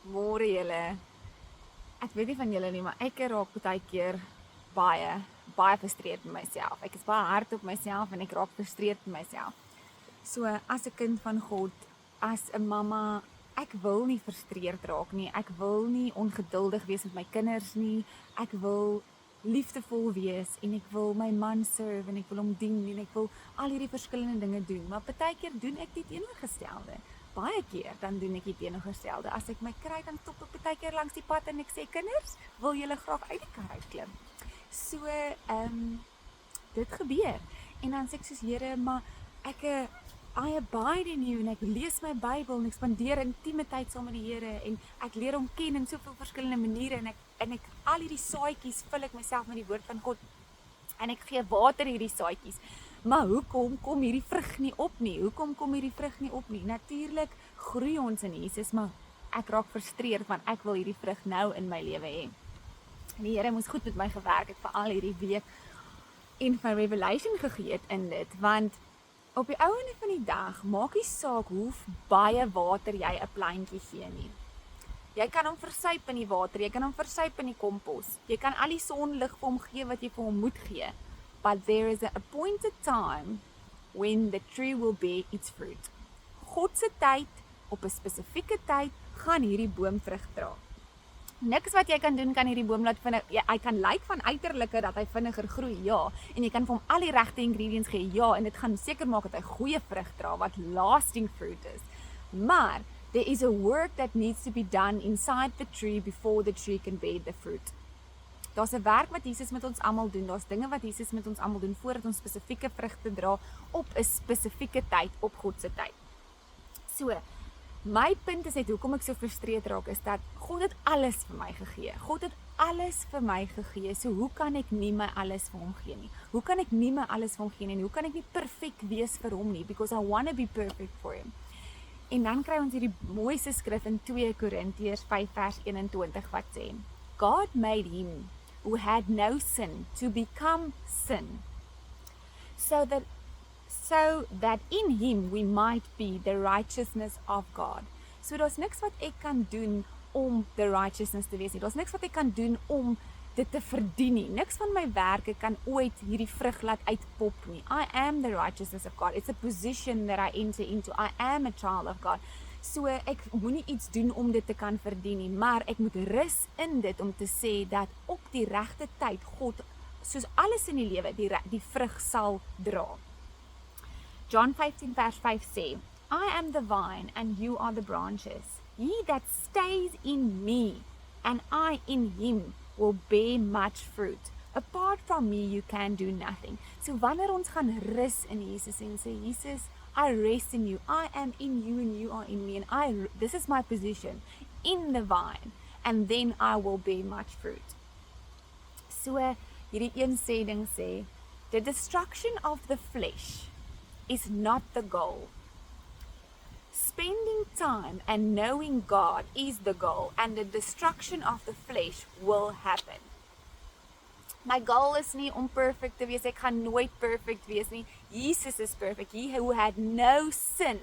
Môre julle. Ek weet nie van julle nie, maar ek raak baie keer baie frustreerd met myself. Ek is baie hard op myself en ek raak frustreerd met myself. So as 'n kind van God, as 'n mamma, ek wil nie frustreerd raak nie. Ek wil nie ongeduldig wees met my kinders nie. Ek wil liefdevol wees en ek wil my man serve en ek wil hom dien en ek wil al hierdie verskillende dinge doen. Maar baie keer doen ek die teenoorgestelde. Baie keer dan doen ek die teenoorgestelde. As ek my kry dan stop ek baie keer langs die pad en ek sê kinders, wil julle graag uit die kar uitklim? So, dit gebeur. En dan sê ek soos Here, maar ek I abide in you en ek lees my Bybel en ek spandeer intieme tyd saam met die Here en ek leer hom ken in soveel verskillende maniere en ek al hierdie saadjies vul ek myself met die woord van God en ek gee water hierdie saadjies. Maar hoekom kom hierdie vrug nie op nie? Hoekom kom hierdie vrug nie op nie? Natuurlik groei ons in Jesus, maar ek raak frustreerd want ek wil hierdie vrug nou in my lewe hê. En die Here moes goed met my gewerk het vir al hierdie week en van revelation gegee het in dit, want op die ouene van die dag maak nie saak hoe baie water jy 'n plantjie gee nie. Jy kan hom versuip in die water, jy kan hom versuip in die kompos. Jy kan al die sonlig vir hom gee wat jy vir hom moet gee. But there is a appointed time when the tree will bear its fruit. God se tyd, op 'n spesifieke tyd, gaan hierdie boom vrug dra. Niks wat jy kan doen kan hierdie boom laat vinnig, hy kan lyk van uiterlike dat hy vinniger groei, ja, en jy kan vir hom al die regte ingredients gee, ja, en dit gaan seker maak dat hy goeie vrug dra wat lasting fruit is. Maar there is a work that needs to be done inside the tree before the tree can bear the fruit. Daar's 'n werk wat Jesus met ons almal doen. Daar's dinge wat Jesus met ons almal doen voordat ons spesifieke vrugte dra op 'n spesifieke tyd, op God se tyd. So, my punt is net hoekom ek so frustreerd raak is dat God het alles vir my gegee. God het alles vir my gegee. So hoe kan ek nie my alles vir hom gee nie? Hoe kan ek nie my alles vir hom gee nie? Hoe kan ek nie perfek wees vir hom nie? Because I want to be perfect for him. En dan kry ons hierdie mooiste skrif in 2 Korintiërs 5 vers 21 wat sê: God made him who had no sin to become sin, so that in him we might be the righteousness of God. So daar's niks wat ek kan doen om the righteousness te wees nie. Daar's niks wat ek kan doen om dit te verdien nie. Niks van my werke kan ooit hierdie vrug laat uitpop nie. I am the righteousness of God. It's a position that I enter into. I am a child of God. So ek moenie iets doen om dit te kan verdien nie, maar ek moet rus in dit om te sê dat op die regte tyd God, soos alles in die lewe, die vrug sal dra. John 15 vers 5 sê: I am the vine and you are the branches. He that stays in me and I in him will bear much fruit. Apart from me you can do nothing. So wanneer ons gaan rus in Jesus en sê Jesus, I rest in you. I am in you and you are in me. And this is my position in the vine. And then I will bear much fruit. So, hierdie een sê, the destruction of the flesh is not the goal. Spending time and knowing God is the goal. And the destruction of the flesh will happen. My goal is nie om perfect te wees, ek gaan nooit perfect wees nie. Jesus is perfect. He who had no sin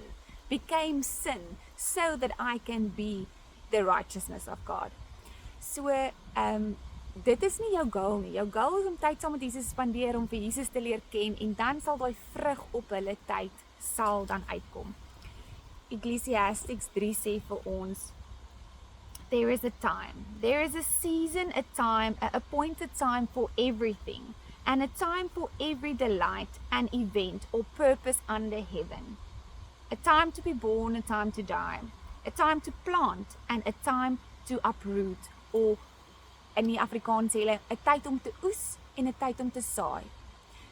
became sin so that I can be the righteousness of God. So, dit is nie jou goal nie. Jou goal is om tyd saam met Jesus spandeer, om vir Jesus te leer ken en dan sal daai vrug op hulle tyd sal dan uitkom. Ecclesiastes 3 sê vir ons: there is a time, there is a season, a time, an appointed time for everything, and a time for every delight and event or purpose under heaven. A time to be born, a time to die, a time to plant and a time to uproot, or in die Afrikaans sê hulle, 'n tyd om te oes en 'n tyd om te saai.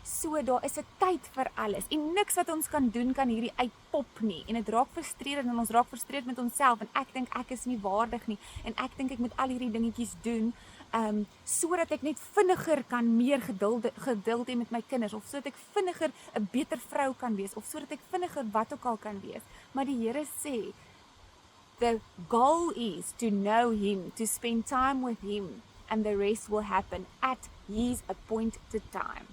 So daar is 'n tyd vir alles en niks wat ons kan doen kan hierdie uitpop nie en dit raak frustrerend en ons raak frustreerd met onsself en ek dink ek is nie waardig nie en ek dink ek moet al hierdie dingetjies doen sodat ek net vinniger kan meer geduld hê met my kinders of sodat ek vinniger 'n beter vrou kan wees of sodat ek vinniger wat ook al kan wees. Maar die Here sê the goal is to know him, to spend time with him and the rest will happen at his appointed time.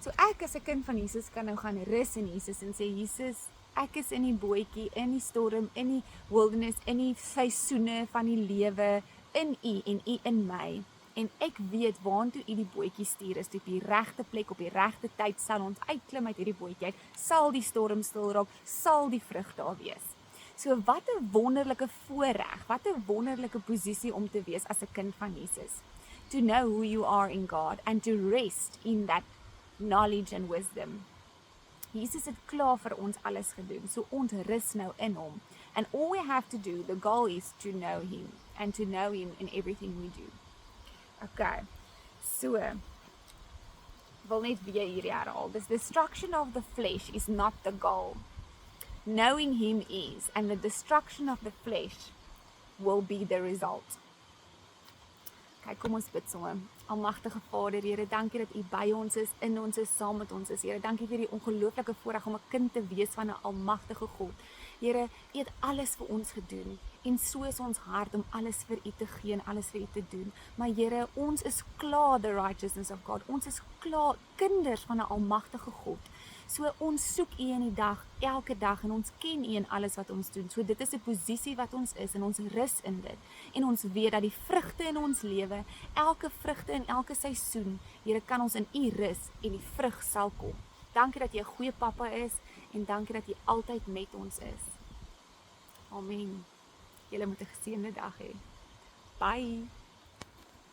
So ek as 'n kind van Jesus kan nou gaan rus in Jesus en sê Jesus, Ek is in die bootjie, in die storm, in die wilderness, in die seisoene van die lewe, in U en U in my. En ek weet waantoe U die bootjie stuur is, op die regte plek, op die regte tyd sal ons uitklim uit hierdie bootjie uit, sal die storm stil raak, sal die vrug daar wees. So wat 'n wonderlike voorreg, wat 'n wonderlike posisie om te wees as 'n kind van Jesus. To know who you are in God and to rest in that knowledge and wisdom. Jesus het klaar vir ons alles gedoen, so ons rus nou in hom. And all we have to do, the goal is to know him and to know him in everything we do. Okay, so, wil net weer hier herhaal. The destruction of the flesh is not the goal. Knowing him is, and the destruction of the flesh will be the result. Kyk, kom ons bid sommer. Almagtige Vader, Here, dankie dat U by ons is, in ons is, saam met ons is. Here, dankie vir die ongelooflike voorreg om 'n kind te wees van 'n almagtige God. Here, U het alles vir ons gedoen en so is ons hart om alles vir U te gee en alles vir U te doen. Maar Here, ons is klaar the righteousness of God. Ons is klaar kinders van 'n almagtige God. So ons soek U in die dag, elke dag, en ons ken U in alles wat ons doen. So dit is 'n posisie wat ons is en ons rus in dit. En ons weet dat die vrugte in ons lewe, elke vrugte in elke seisoen, Here, kan ons in U rus en die vrug sal kom. Dankie dat jy 'n goeie pappa is en dankie dat jy altyd met ons is. Amen. Julle moet 'n geseënde dag hê. Bye.